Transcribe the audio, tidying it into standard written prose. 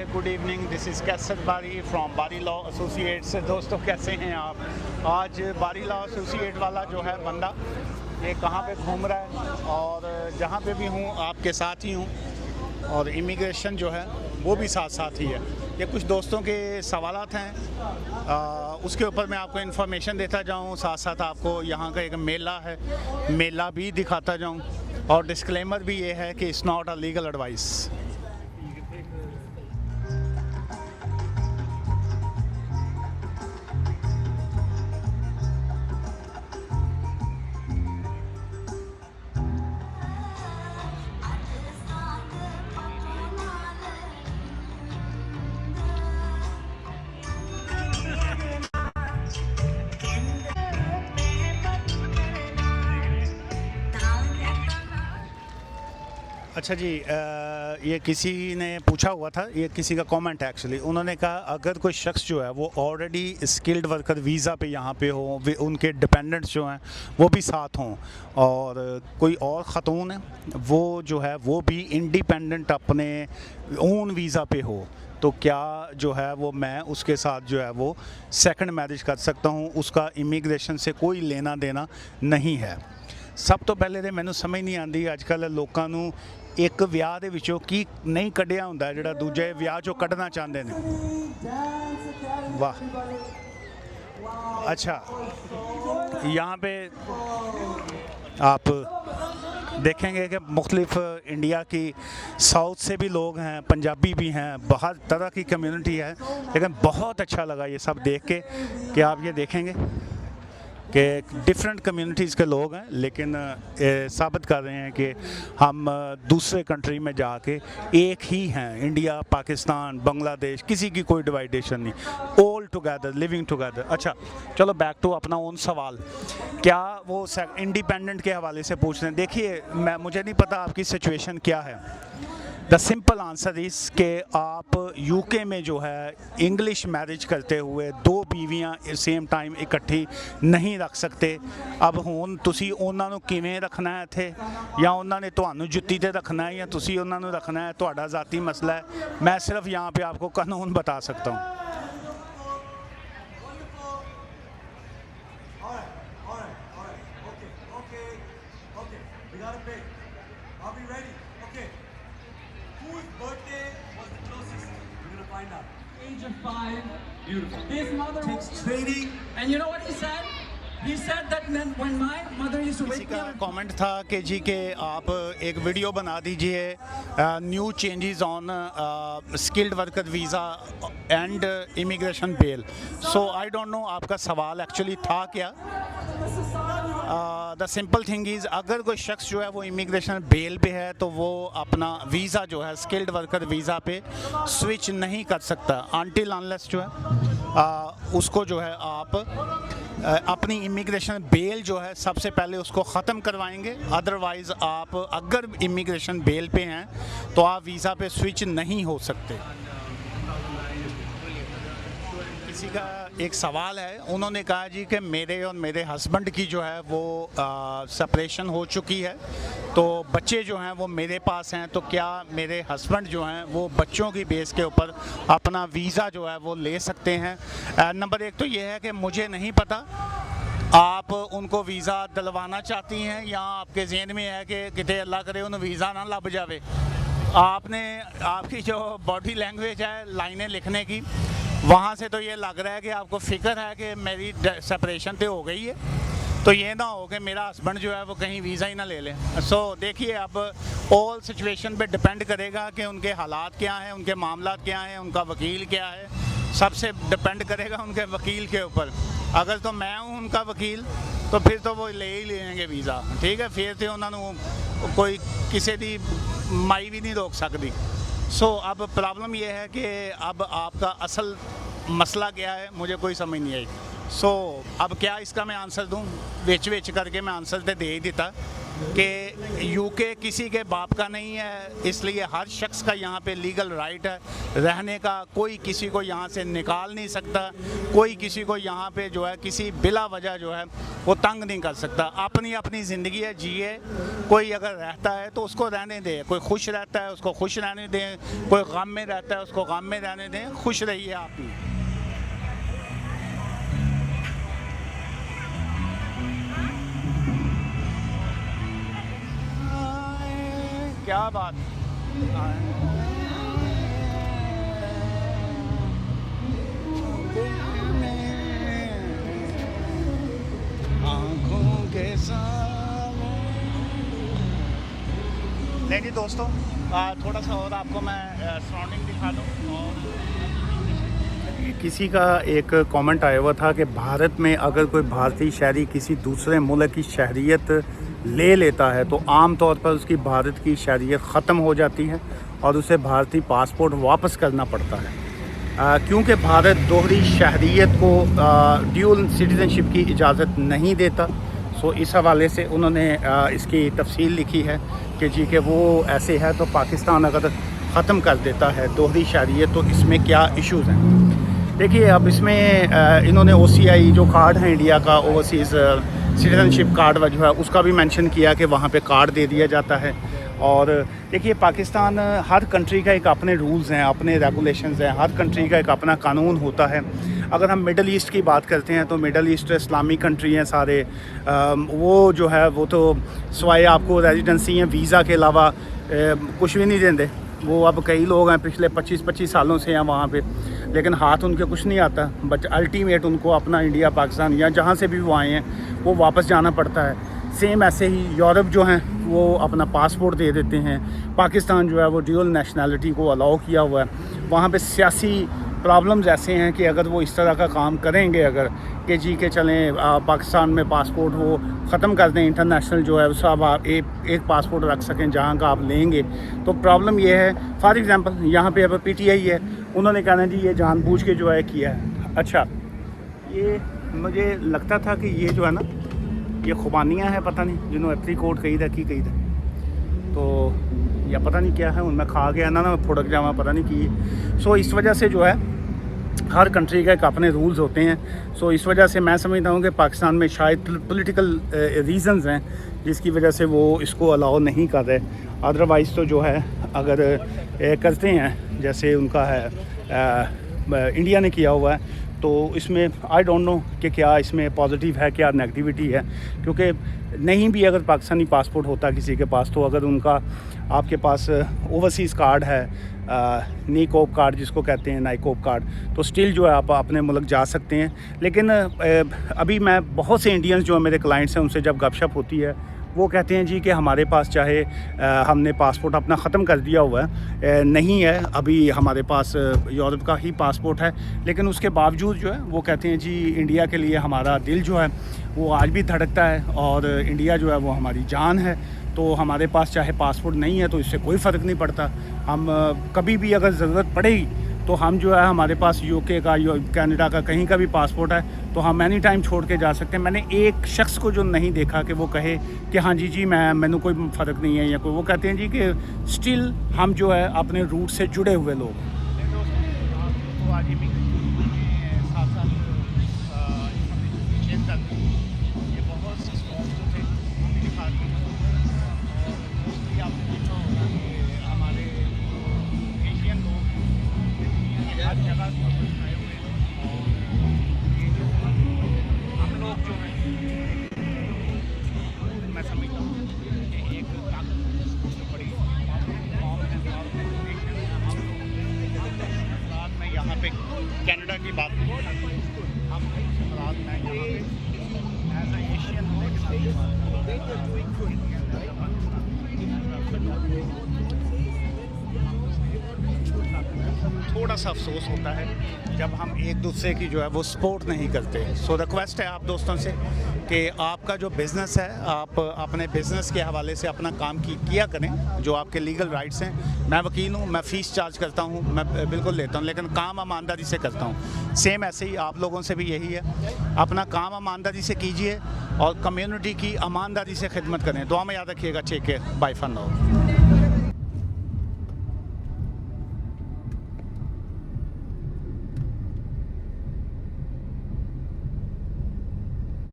Good evening, this is कैसर बारी from बारी law associates. दोस्तों कैसे हैं आप? आज बारी लॉ एसोसिएट वाला जो है बंदा ये कहाँ पे घूम रहा है, और जहाँ पे भी हूँ आपके साथ ही हूँ, और इमिग्रेशन जो है वो भी साथ साथ ही है। ये कुछ दोस्तों के सवालात हैं, उसके ऊपर मैं आपको इन्फॉर्मेशन देता जाऊँ, साथ साथ आपको यहाँ का एक मेला है, मेला भी दिखाता जाऊँ, और डिस्क्लेमर भी ये है कि it's not a legal advice. अच्छा जी, ये किसी ने पूछा हुआ था, ये किसी का कमेंट है एक्चुअली। उन्होंने कहा अगर कोई शख्स जो है वो ऑलरेडी स्किल्ड वर्कर वीज़ा पे यहाँ पे हो, उनके डिपेंडेंट्स जो हैं वो भी साथ हों, और कोई और ख़तून है वो जो है वो भी इंडिपेंडेंट अपने ओन वीज़ा पे हो, तो क्या जो है वो मैं उसके साथ जो है वो सेकंड मैरिज कर सकता हूँ। उसका इमिग्रेशन से कोई लेना देना नहीं है। सब तो पहले तो मैनू समझ नहीं आती अजकल लोगों को एक विआह दे विचों की नहीं कढ़िया हुंदा जिहड़ा दूजे विआह चों कढ़ना चाहते हैं। वाह, अच्छा, यहाँ पे आप देखेंगे कि मुख्तलिफ इंडिया की साउथ से भी लोग हैं, पंजाबी भी हैं, बहुत तरह की कम्युनिटी है, लेकिन बहुत अच्छा लगा ये सब देख के कि आप ये देखेंगे कि डिफरेंट कम्युनिटीज़ के लोग हैं, लेकिन साबित कर रहे हैं कि हम दूसरे कंट्री में जाके एक ही हैं। इंडिया, पाकिस्तान, बांग्लादेश, किसी की कोई डिवाइडेशन नहीं, ऑल टुगेदर, लिविंग टुगेदर। अच्छा चलो बैक टू अपना ओन सवाल, क्या वो इंडिपेंडेंट के हवाले से पूछ रहे हैं। देखिए मुझे नहीं पता आपकी सिचुएशन क्या है। द सिंपल आंसर इज़ कि आप यूके में जो है इंग्लिश मैरिज करते हुए दो बीवियां सेम टाइम इकट्ठी नहीं रख सकते। अब हुण तुसी उन्हां नूं किवें रखना है इत्थे, या उन्हां ने तुहानूं जुत्ती ते रखना है, या तुसी उन्हां नूं रखना है, तुहाडा ज़ाती मसला है। मैं सिर्फ यहाँ पे आपको कानून बता सकता हूँ। Age of 5. Beautiful. His mother takes training, and you know what he said? He said that when my mother used to किसी wake me का up. कमेंट था कि जी के आप एक वीडियो बना दीजिए, new changes on skilled worker visa and immigration bill. So I don't know आपका सवाल एक्चुअली था क्या। द सिंपल थिंग इज़, अगर कोई शख्स जो है वो इमिग्रेशन बेल पे है तो वो अपना वीज़ा जो है स्किल्ड वर्कर वीज़ा पे स्विच नहीं कर सकता अनटिल अनलेस जो है उसको जो है आप अपनी इमिग्रेशन बेल जो है सबसे पहले उसको ख़त्म करवाएंगे। अदरवाइज़ आप अगर इमिग्रेशन बेल पे हैं तो आप वीज़ा पे स्विच नहीं हो सकते। किसी का एक सवाल है, उन्होंने कहा जी कि मेरे और मेरे हस्बैंड की जो है वो सेपरेशन हो चुकी है, तो बच्चे जो हैं वो मेरे पास हैं, तो क्या मेरे हस्बैंड जो हैं वो बच्चों की बेस के ऊपर अपना वीज़ा जो है वो ले सकते हैं। नंबर एक तो ये है कि मुझे नहीं पता आप उनको वीज़ा दिलवाना चाहती हैं, या आपके जहन में है कि कितने अल्लाह करे उन्हें वीज़ा ना लग जावे। आपने आपकी जो बॉडी लैंग्वेज है लाइनें लिखने की, वहाँ से तो ये लग रहा है कि आपको फ़िक्र है कि मेरी सेपरेशन तो हो गई है, तो ये ना हो कि मेरा हस्बैंड जो है वो कहीं वीज़ा ही ना ले लें। सो देखिए, अब ऑल सिचुएशन पे डिपेंड करेगा कि उनके हालात क्या हैं, उनके मामलात क्या हैं, उनका वकील क्या है, सबसे डिपेंड करेगा उनके वकील के ऊपर। अगर तो मैं हूँ उनका वकील तो फिर तो वो ले ही लेंगे वीज़ा, ठीक है, फिर तो उन्होंने कोई किसी दी माई भी नहीं रोक सकती। सो अब प्रॉब्लम ये है कि अब आपका असल मसला क्या है मुझे कोई समझ नहीं आई। सो अब क्या इसका मैं आंसर दूँ? विच करके मैं आंसर तो दे ही दिता, कि यूके किसी के बाप का नहीं है, इसलिए हर शख्स का यहाँ पे लीगल राइट है रहने का। कोई किसी को यहाँ से निकाल नहीं सकता, कोई किसी को यहाँ पे जो है किसी बिला वजह जो है वो तंग नहीं कर सकता। अपनी अपनी ज़िंदगी है, जिए। कोई अगर रहता है तो उसको रहने दें, कोई खुश रहता है उसको खुश रहने दें, कोई गम में रहता है उसको गम में रहने दें। खुश रहिए आप भी। क्या बात। आंखों के सामने। नहीं जी दोस्तों, थोड़ा सा और आपको मैं सराउंडिंग दिखा दूँ। और किसी का एक कमेंट आया हुआ था कि भारत में अगर कोई भारतीय शहरी किसी दूसरे मुल्क की शहरियत ले लेता है तो आम तौर पर उसकी भारत की शहरियत ख़त्म हो जाती है और उसे भारतीय पासपोर्ट वापस करना पड़ता है, क्योंकि भारत दोहरी शहरियत को ड्यूल सिटीज़नशिप की इजाज़त नहीं देता। सो इस हवाले से उन्होंने इसकी तफसील लिखी है कि जी कि वो ऐसे है तो पाकिस्तान अगर ख़त्म कर देता है दोहरी शहरियत तो इसमें क्या इश्यूज़ हैं। देखिए अब इसमें इन्होंने OCI जो कार्ड है इंडिया का, ओवरसीज़ सिटीज़नशिप कार्ड जो है उसका भी मेंशन किया कि वहाँ पे कार्ड दे दिया जाता है। और देखिए पाकिस्तान, हर कंट्री का एक अपने रूल्स हैं, अपने रेगुलेशंस हैं, हर कंट्री का एक अपना कानून होता है। अगर हम मिडल ईस्ट की बात करते हैं तो मिडल ईस्ट इस्लामिक कंट्री हैं सारे, वो जो है वो तो सिवाय आपको रेजिडेंसी हैं वीज़ा के अलावा कुछ भी नहीं देंगे। वो अब कई लोग हैं पिछले 25 सालों से हैं वहाँ पे, लेकिन हाथ उनके कुछ नहीं आता। बट अल्टीमेट उनको अपना इंडिया, पाकिस्तान या जहाँ से भी वो आए हैं वो वापस जाना पड़ता है। सेम ऐसे ही यूरोप जो हैं वो अपना पासपोर्ट दे देते हैं। पाकिस्तान जो है वो ड्यूल नेशनैलिटी को अलाउ किया हुआ है। वहाँ पे सियासी प्रॉब्लम्स ऐसे हैं कि अगर वो इस तरह का काम करेंगे, अगर कि जी के चलें पाकिस्तान में पासपोर्ट वो ख़त्म कर दें, इंटरनेशनल जो है सब आप एक पासपोर्ट रख सकें जहाँ का आप लेंगे, तो प्रॉब्लम ये है। फॉर एग्ज़ाम्पल यहाँ पे अब PTI है, उन्होंने कहना जी ये जानबूझ के जो है किया है। अच्छा, ये मुझे लगता था कि ये जो है ना ये खुबानियाँ हैं, पता नहीं जिन्होंने एप्रीकोट कही था तो या पता नहीं क्या है, उनमें खा गया ना फुड़क जावा पता नहीं की। सो इस वजह से जो है हर कंट्री का एक अपने रूल्स होते हैं। सो इस वजह से मैं समझता हूँ कि पाकिस्तान में शायद पॉलिटिकल रीज़न्स हैं जिसकी वजह से वो इसको अलाउ नहीं कर रहे। अदरवाइज़ तो जो है अगर करते हैं जैसे उनका है इंडिया ने किया हुआ है, तो इसमें आई डोंट नो कि क्या इसमें पॉजिटिव है क्या नेगेटिविटी है। क्योंकि नहीं भी अगर पाकिस्तानी पासपोर्ट होता किसी के पास, तो अगर उनका आपके पास ओवरसीज़ कार्ड है, नीकोप कार्ड जिसको कहते हैं, नाइकोप कार्ड, तो स्टिल जो है आप अपने मुल्क जा सकते हैं। लेकिन अभी मैं बहुत से इंडियंस जो मेरे क्लाइंट्स हैं उनसे जब गपशप होती है वो कहते हैं जी कि हमारे पास चाहे हमने पासपोर्ट अपना ख़त्म कर दिया हुआ है, नहीं है अभी हमारे पास यूरोप का ही पासपोर्ट है, लेकिन उसके बावजूद जो है वो कहते हैं जी इंडिया के लिए हमारा दिल जो है वो आज भी धड़कता है और इंडिया जो है वो हमारी जान है। तो हमारे पास चाहे पासपोर्ट नहीं है तो इससे कोई फ़र्क नहीं पड़ता। हम कभी भी अगर ज़रूरत पड़ेगी तो हम जो है हमारे पास UK का या कनाडा का कहीं का भी पासपोर्ट है तो हम एनी टाइम छोड़ के जा सकते हैं। मैंने एक शख्स को जो नहीं देखा कि वो कहे कि हाँ जी मैंने कोई फ़र्क नहीं है या कोई, वो कहते हैं जी कि स्टिल हम जो है अपने रूट से जुड़े हुए लोग। कनाडा की बात हम थोड़ा सा अफसोस होता है जब हम एक दूसरे की जो है वो सपोर्ट नहीं करते। सो रिक्वेस्ट है आप दोस्तों से कि आपका जो बिज़नेस है आप अपने बिज़नेस के हवाले से अपना काम किया करें, जो आपके लीगल राइट्स हैं। मैं वकील हूँ, मैं फ़ीस चार्ज करता हूँ, मैं बिल्कुल लेता हूँ, लेकिन काम ईमानदारी से करता हूँ। सेम ऐसे ही आप लोगों से भी यही है, अपना काम ईमानदारी से कीजिए और कम्युनिटी की ईमानदारी से खिदमत करें। दुआ में याद रखिएगा। Take care, bye for now.